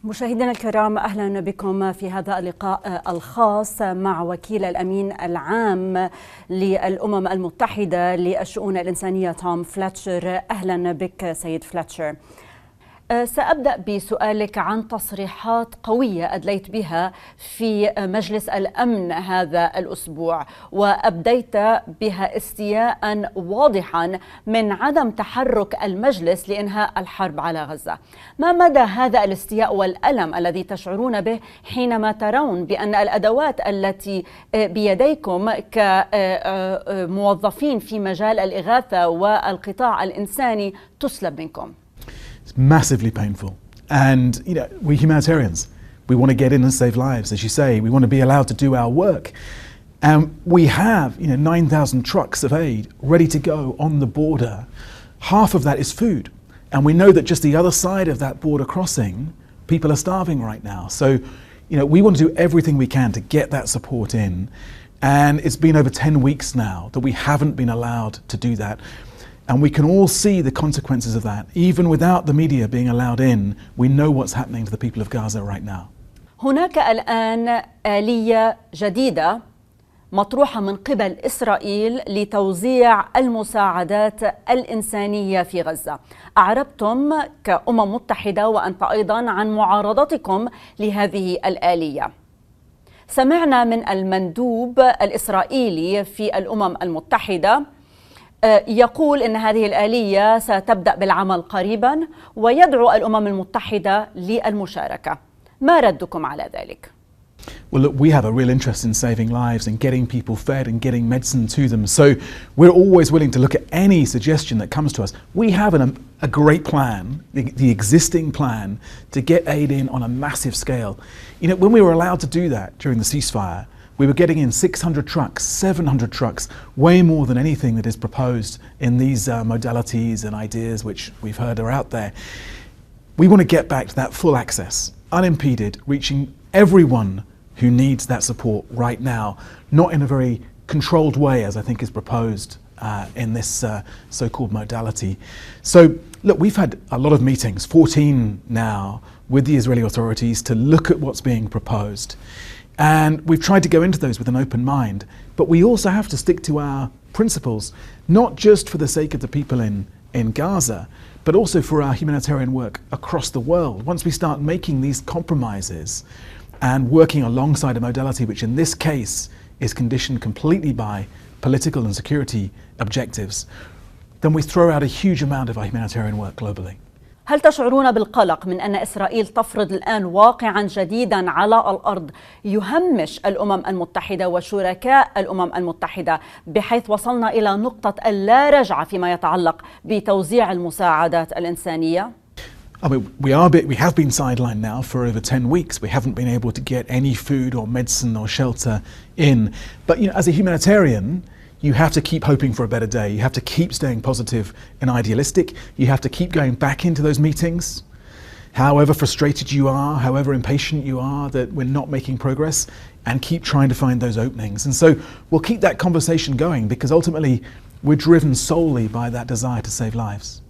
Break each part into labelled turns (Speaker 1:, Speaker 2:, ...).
Speaker 1: مشاهدينا الكرام، أهلا بكم في هذا اللقاء الخاص مع وكيل الأمين العام للأمم المتحدة للشؤون الإنسانية فليتشر. أهلا بك سيد فليتشر. سأبدأ بسؤالك عن تصريحات قوية أدليت بها في مجلس الأمن هذا الأسبوع، وأبديت بها استياء واضحا من عدم تحرك المجلس لإنهاء الحرب على غزة. ما مدى هذا الاستياء والألم الذي تشعرون به حينما ترون بأن الأدوات التي بيديكم كموظفين في مجال الإغاثة والقطاع الإنساني تسلب منكم؟
Speaker 2: It's massively painful. And, we humanitarians, we want to get in and save lives, as you say. We want to be allowed to do our work. And we have, 9,000 trucks of aid ready to go on the border. Half of that is food. And we know that just the other side of that border crossing, people are starving right now. So, we want to do everything we can to get that support in. And it's been over 10 weeks now that we haven't been allowed to do that. And we can all see the consequences of that. Even without the media being allowed in, we know what's happening to the people of Gaza right now.
Speaker 1: هناك الآن آلية جديدة مطروحة من قبل إسرائيل لتوزيع المساعدات الإنسانية في غزة. أعربتم كأمم متحدة وأنت أيضا عن معارضتكم لهذه الآلية. سمعنا من المندوب الإسرائيلي في الأمم المتحدة يقول إن هذه الآلية ستبدأ بالعمل قريبا ويدعو الأمم المتحدة للمشاركة. ما ردكم على ذلك؟
Speaker 2: Well, look, we have a real interest in saving lives and getting people fed and getting medicine to them. So we're always willing to look at any suggestion that comes to us. We have a great plan, the existing plan, to get aid in on a massive scale. When we were allowed to do that during the ceasefire, we were getting in 600 trucks, 700 trucks, way more than anything that is proposed in these modalities and ideas which we've heard are out there. We want to get back to that full access, unimpeded, reaching everyone who needs that support right now, not in a very controlled way as I think is proposed in this so-called modality. So look, we've had a lot of meetings, 14 now, with the Israeli authorities to look at what's being proposed. And we've tried to go into those with an open mind, but we also have to stick to our principles, not just for the sake of the people in Gaza, but also for our humanitarian work across the world. Once we start making these compromises and working alongside a modality which in this case is conditioned completely by political and security objectives, then we throw out a huge amount of our humanitarian work globally.
Speaker 1: هل تشعرون بالقلق من أن إسرائيل تفرض الآن واقعا جديدا على الأرض يهمش الأمم المتحدة وشركاء الأمم المتحدة بحيث وصلنا إلى نقطة اللا رجعة فيما يتعلق بتوزيع المساعدات الإنسانية؟
Speaker 2: I mean, we have been sidelined now for over 10 weeks. We haven't been able to get any food or medicine or shelter in. But as a humanitarian, you have to keep hoping for a better day. You have to keep staying positive and idealistic. You have to keep going back into those meetings. However frustrated you are, however impatient you are that we're not making progress, and keep trying to find those openings. And so we'll keep that conversation going because ultimately we're driven solely by that desire to save lives.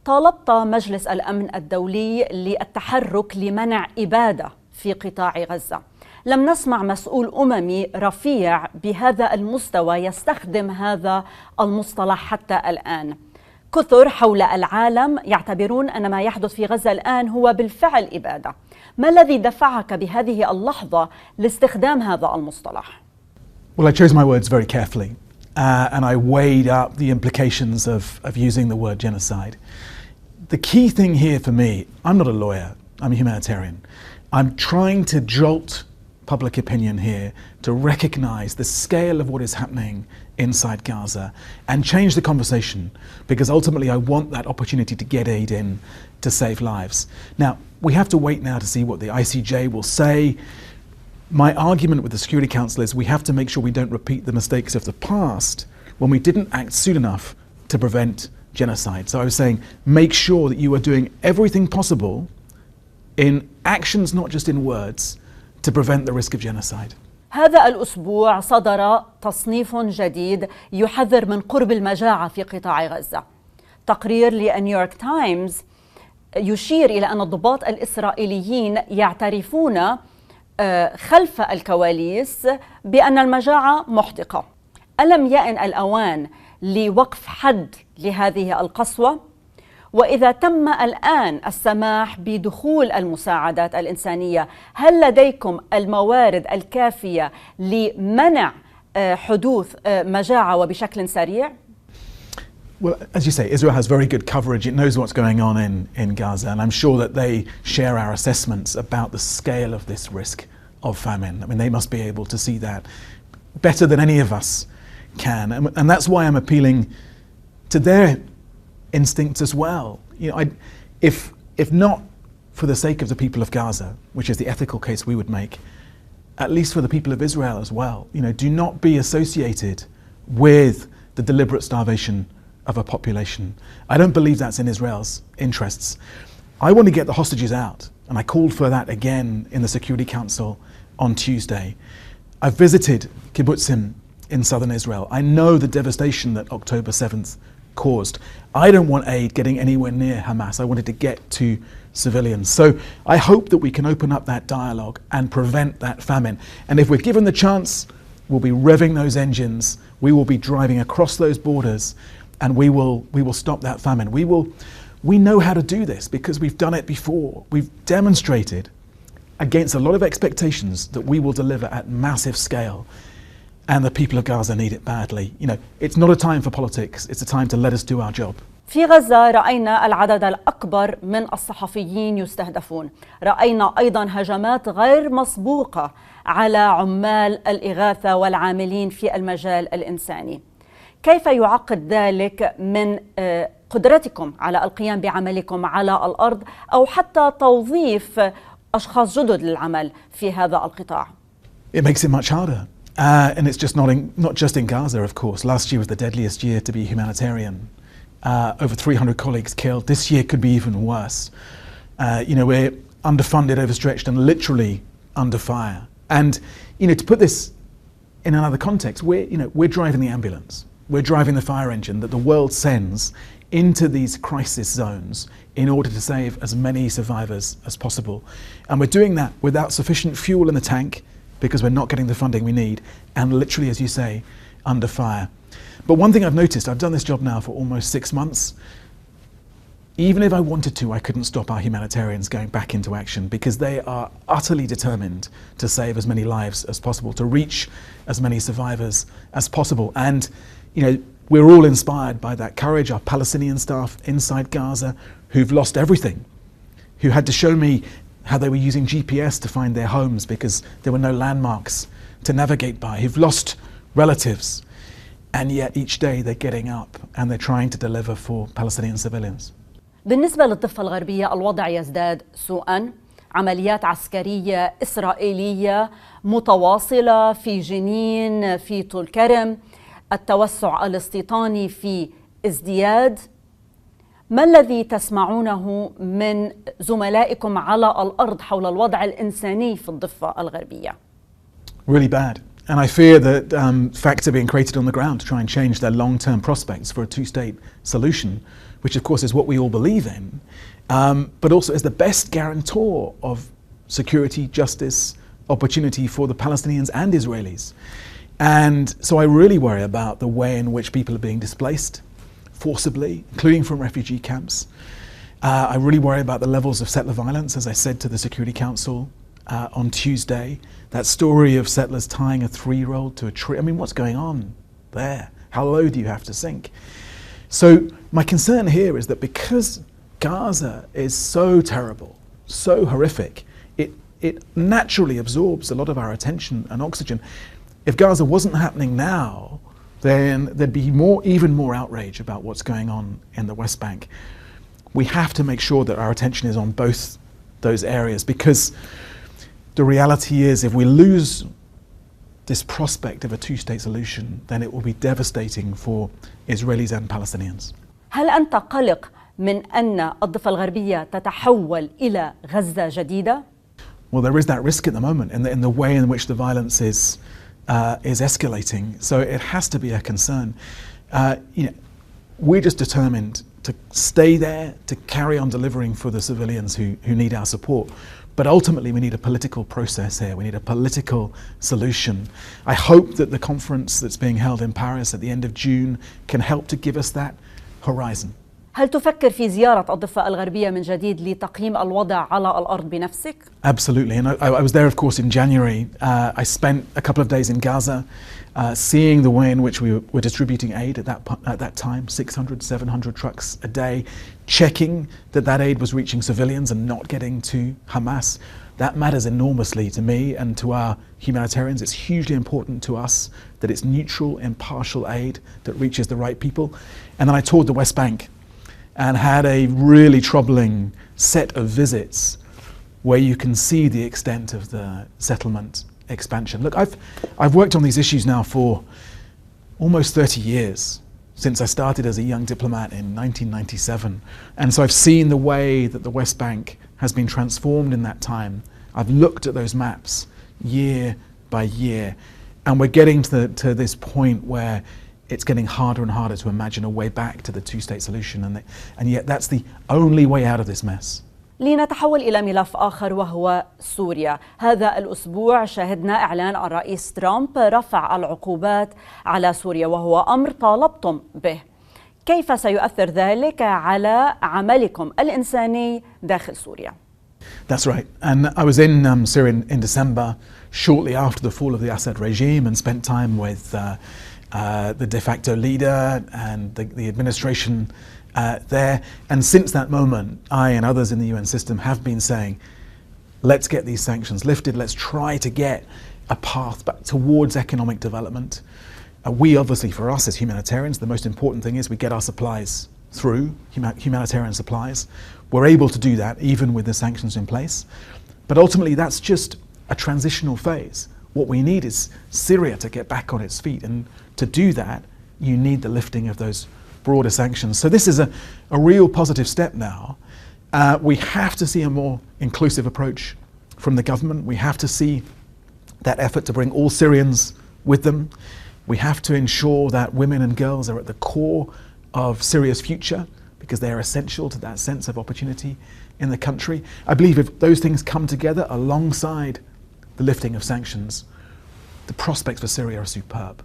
Speaker 1: طالبت مجلس الأمن الدولي للتحرك لمنع إبادة في قطاع غزة. لم نسمع مسؤول أممي رفيع بهذا المستوى يستخدم هذا المصطلح حتى الآن. كثر حول العالم يعتبرون أن ما يحدث في غزة الآن هو بالفعل إبادة. ما الذي دفعك بهذه اللحظة لاستخدام هذا المصطلح؟
Speaker 2: Well, I chose my words very carefully and I weighed up the implications of using the word genocide. The key thing here for me, I'm not a lawyer, I'm a humanitarian. I'm trying to jolt public opinion here to recognize the scale of what is happening inside Gaza and change the conversation because ultimately I want that opportunity to get aid in to save lives. Now, we have to wait now to see what the ICJ will say. My argument with the Security Council is we have to make sure we don't repeat the mistakes of the past when we didn't act soon enough to prevent genocide. So I was saying, make sure that you are doing everything possible in actions, not just in words, to prevent the risk of genocide.
Speaker 1: هذا الأسبوع صدر تصنيف جديد يحذر من قرب المجاعة في قطاع غزة. تقرير لنيويورك تايمز يشير إلى أن الضباط الإسرائيليين يعترفون خلف الكواليس بأن المجاعة محدقة. ألم يأن الأوان لوقف حد لهذه القسوة؟ وإذا تم الآن السماح بدخول المساعدات الإنسانية، هل لديكم الموارد الكافية لمنع حدوث مجاعة وبشكل سريع؟
Speaker 2: Well, as you say, Israel has very good coverage. It knows what's going on in Gaza, and I'm sure that they share our assessments about the scale of this risk of famine. I mean, they must be able to see that better than any of us can, and that's why I'm appealing to their instincts as well. You know, if not for the sake of the people of Gaza, which is the ethical case we would make, at least for the people of Israel as well. You know, do not be associated with the deliberate starvation of a population. I don't believe that's in Israel's interests. I want to get the hostages out, and I called for that again in the Security Council on Tuesday. I've visited kibbutzim in southern Israel. I know the devastation that October 7th caused. I don't want aid getting anywhere near Hamas. I wanted to get to civilians. So I hope that we can open up that dialogue and prevent that famine. And if we're given the chance, we'll be revving those engines. We will be driving across those borders, and we will stop that famine. We know how to do this because we've done it before. We've demonstrated against a lot of expectations that we will deliver at massive scale. And the people of Gaza need it badly. You know, it's not a time for politics, it's a time to let us do our job.
Speaker 1: في غزة رأينا العدد الأكبر من الصحفيين يستهدفون. رأينا أيضا هجمات غير مسبوقة على عمال الإغاثة والعاملين في المجال الإنساني. كيف يعقد ذلك من قدرتكم على القيام بعملكم على الأرض أو حتى توظيف أشخاص جدد للعمل في هذا القطاع؟
Speaker 2: It makes it much harder. And it's just not just in Gaza, of course. Last year was the deadliest year to be humanitarian. Over 300 colleagues killed. This year could be even worse. You know, we're underfunded, overstretched, and literally under fire. And you know, to put this in another context, we're driving the ambulance. We're driving the fire engine that the world sends into these crisis zones in order to save as many survivors as possible. And we're doing that without sufficient fuel in the tank, because we're not getting the funding we need, and literally, as you say, under fire. But one thing I've noticed, I've done this job now for almost 6 months. Even if I wanted to, I couldn't stop our humanitarians going back into action, because they are utterly determined to save as many lives as possible, to reach as many survivors as possible. And you know, we're all inspired by that courage. Our Palestinian staff inside Gaza who've lost everything, who had to show me how they were using GPS to find their homes because there were no landmarks to navigate by, who've lost relatives, and yet each day they're getting up and they're trying to deliver for Palestinian civilians.
Speaker 1: بالنسبة للضفة الغربية الوضع يزداد سوءا. عمليات عسكرية إسرائيلية متواصلة في جنين، في طول كرم، التوسع الاستيطاني في ازدياد. ما الذي تسمعونه من زملائكم على الأرض حول الوضع الإنساني في الضفة الغربية؟
Speaker 2: Really bad. And I fear that facts are being created on the ground to try and change their long-term prospects for a two-state solution, which of course is what we all believe in, but also is the best guarantor of security, justice, opportunity for the Palestinians and Israelis. And so I really worry about the way in which people are being displaced forcibly, including from refugee camps. I really worry about the levels of settler violence, as I said to the Security Council on Tuesday. That story of settlers tying a 3-year-old to a tree. I mean, what's going on there? How low do you have to sink? So my concern here is that because Gaza is so terrible, so horrific, it naturally absorbs a lot of our attention and oxygen. If Gaza wasn't happening now, then there'd be even more outrage about what's going on in the West Bank. We have to make sure that our attention is on both those areas, because the reality is if we lose this prospect of a two-state solution, then it will be devastating for Israelis and Palestinians.
Speaker 1: هل أنت قلق من أن الضفة الغربية تتحول إلى غزة جديدة؟
Speaker 2: Well, there is that risk at the moment in the way in which the violence is escalating. So it has to be a concern. You know, we're just determined to stay there, to carry on delivering for the civilians who need our support. But ultimately, we need a political process here. We need a political solution. I hope that the conference that's being held in Paris at the end of June can help to give us that horizon.
Speaker 1: هل تفكر في زيارة الضفة الغربية من جديد لتقييم الوضع على الأرض بنفسك؟
Speaker 2: Absolutely, and I was there, of course, in January. I spent a couple of days in Gaza, seeing the way in which we were distributing aid at that time, 600, 700 trucks a day, checking that aid was reaching civilians and not getting to Hamas. That matters enormously to me and to our humanitarians. It's hugely important to us that it's neutral, impartial aid that reaches the right people. And then I toured the West Bank and had a really troubling set of visits where you can see the extent of the settlement expansion. Look, I've worked on these issues now for almost 30 years, since I started as a young diplomat in 1997. And so I've seen the way that the West Bank has been transformed in that time. I've looked at those maps year by year, and we're getting to this point where it's getting harder and harder to imagine a way back to the two-state solution, and yet that's the only way out of this mess.
Speaker 1: لنتحول إلى ملف آخر وهو سوريا. هذا الأسبوع شهدنا إعلان الرئيس ترامب رفع العقوبات على سوريا، وهو أمر طالبتم به. كيف سيؤثر ذلك على عملكم الإنساني داخل سوريا؟
Speaker 2: That's right. And I was in Syria in December, shortly after the fall of the Assad regime, and spent time with the de facto leader and the administration there. And since that moment, I and others in the UN system have been saying, let's get these sanctions lifted. Let's try to get a path back towards economic development. We obviously, for us as humanitarians, the most important thing is we get our supplies through, humanitarian supplies. We're able to do that even with the sanctions in place. But ultimately, that's just a transitional phase. What we need is Syria to get back on its feet. And to do that, you need the lifting of those broader sanctions. So this is a real positive step now. We have to see a more inclusive approach from the government. We have to see that effort to bring all Syrians with them. We have to ensure that women and girls are at the core of Syria's future, because they are essential to that sense of opportunity in the country. I believe if those things come together alongside the lifting of sanctions, the prospects for Syria are superb.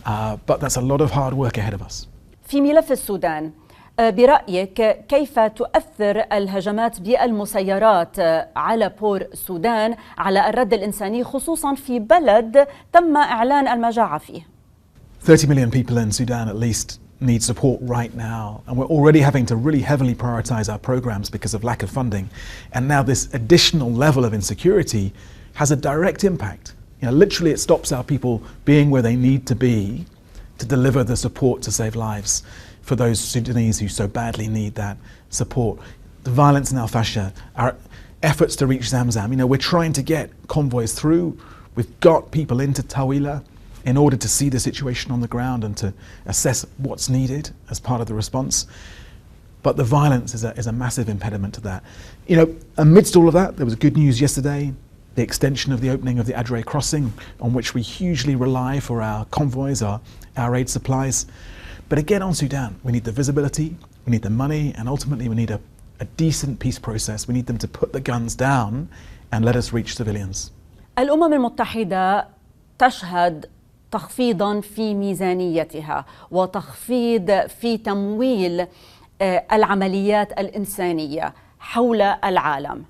Speaker 2: But that's a lot of hard work ahead of us.
Speaker 1: في ملف السودان، برأيك كيف تؤثر الهجمات بالمسيرات على بور السودان على الرد الإنساني، خصوصا في بلد تم إعلان المجاعة فيه؟
Speaker 2: 30 million people in Sudan at least need support right now, and we're already having to really heavily prioritize our programs because of lack of funding. And now this additional level of insecurity has a direct impact. You know, literally it stops our people being where they need to be to deliver the support to save lives for those Sudanese who so badly need that support. The violence in Al-Fasher, our efforts to reach Zamzam, you know, we're trying to get convoys through. We've got people into Tawila in order to see the situation on the ground and to assess what's needed as part of the response. But the violence is a massive impediment to that. You know, amidst all of that, there was good news yesterday, the extension of the opening of the Adre crossing, on which we hugely rely for our convoys, our aid supplies. But again, on Sudan, we need the visibility, we need the money, and ultimately we need a decent peace process. We need them to put the guns down and let us reach civilians.
Speaker 1: الأمم المتحدة تشهد تخفيضاً في ميزانيتها وتخفيض في تمويل العمليات الإنسانية حول العالم.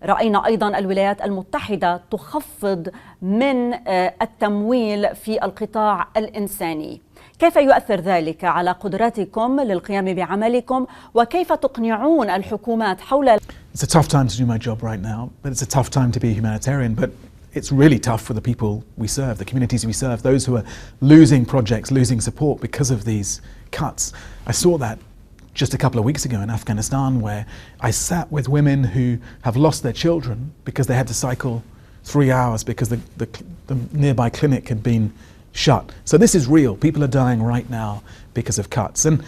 Speaker 1: رأينا أيضاً الولايات المتحدة تخفض من التمويل في القطاع الإنساني. كيف يؤثر ذلك على قدرتكم للقيام بعملكم، وكيف تقنعون الحكومات حول؟
Speaker 2: It's a tough time to do my job right now, but it's a tough time to be a humanitarian. But it's really tough for the people we serve, the communities we serve, those who are losing projects, losing support because of these cuts. I saw that just a couple of weeks ago in Afghanistan, where I sat with women who have lost their children because they had to cycle 3 hours because the nearby clinic had been shut. So this is real. People are dying right now because of cuts. And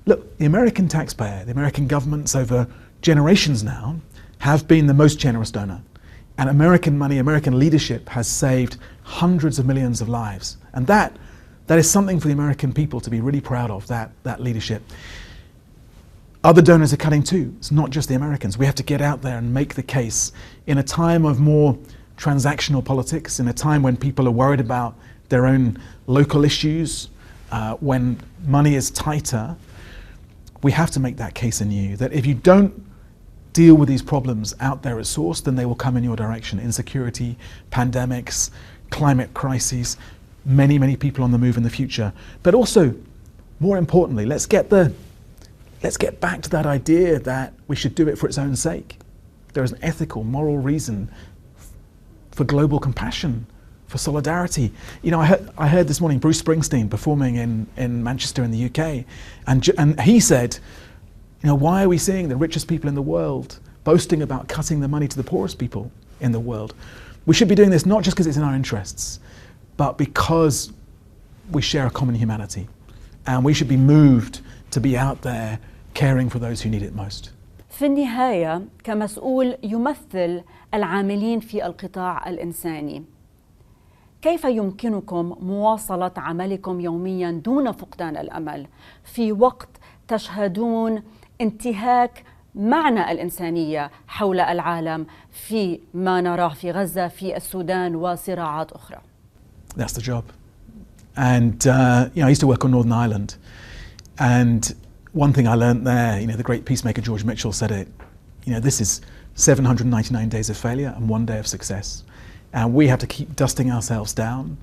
Speaker 2: look, the American taxpayer, the American governments over generations now have been the most generous donor. And American money, American leadership has saved hundreds of millions of lives. And that is something for the American people to be really proud of, that leadership. Other donors are cutting too. It's not just the Americans. We have to get out there and make the case in a time of more transactional politics, in a time when people are worried about their own local issues, when money is tighter. We have to make that case anew, that if you don't deal with these problems out there at source, then they will come in your direction. Insecurity, pandemics, climate crises, many people on the move in the future. But also, more importantly, let's get back to that idea that we should do it for its own sake. There is an ethical, moral reason for global compassion, for solidarity. You know, I heard this morning Bruce Springsteen performing in Manchester in the UK, and he said, you know, why are we seeing the richest people in the world boasting about cutting the money to the poorest people in the world? We should be doing this not just because it's in our interests, but because we share a common humanity, and we should be moved to be out there caring for those who need it most.
Speaker 1: في النهاية كمسؤول يمثل العاملين في القطاع الإنساني، كيف يمكنكم مواصلة عملكم يوميا دون فقدان الأمل في وقت تشهدون انتهاك معنى الإنسانية حول العالم في ما نراه في غزة، في السودان وصراعات أخرى؟
Speaker 2: That's the job. And you know, I used to work on Northern Ireland, and one thing I learned there, you know, the great peacemaker George Mitchell said it, you know, this is 799 days of failure and 1 day of success. And we have to keep dusting ourselves down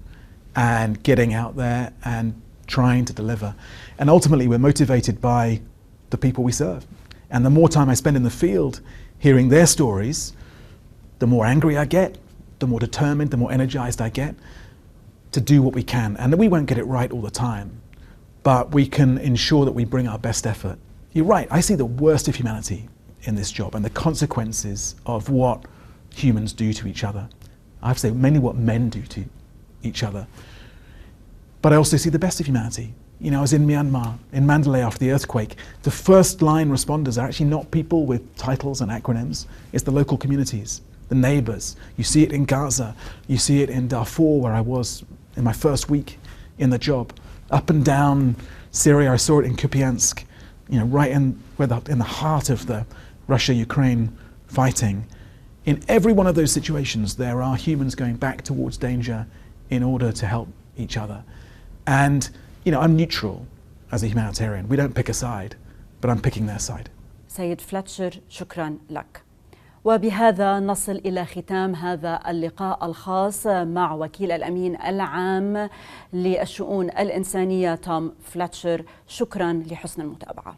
Speaker 2: and getting out there and trying to deliver. And ultimately, we're motivated by the people we serve. And the more time I spend in the field hearing their stories, the more angry I get, the more determined, the more energized I get to do what we can. And we won't get it right all the time, but we can ensure that we bring our best effort. You're right, I see the worst of humanity in this job and the consequences of what humans do to each other. I have to say, mainly what men do to each other. But I also see the best of humanity. You know, I was in Myanmar, in Mandalay after the earthquake. The first line responders are actually not people with titles and acronyms. It's the local communities, the neighbors. You see it in Gaza. You see it in Darfur, where I was in my first week in the job. Up and down Syria, I saw it in Kupiansk, you know, right in the heart of the Russia-Ukraine fighting. In every one of those situations, there are humans going back towards danger in order to help each other. And, you know, I'm neutral as a humanitarian. We don't pick a side, but I'm picking their side.
Speaker 1: سيد فليتشر، شكرا لك. وبهذا نصل إلى ختام هذا اللقاء الخاص مع وكيل الأمين العام للشؤون الإنسانية توم فليتشر. شكرا لحسن المتابعة.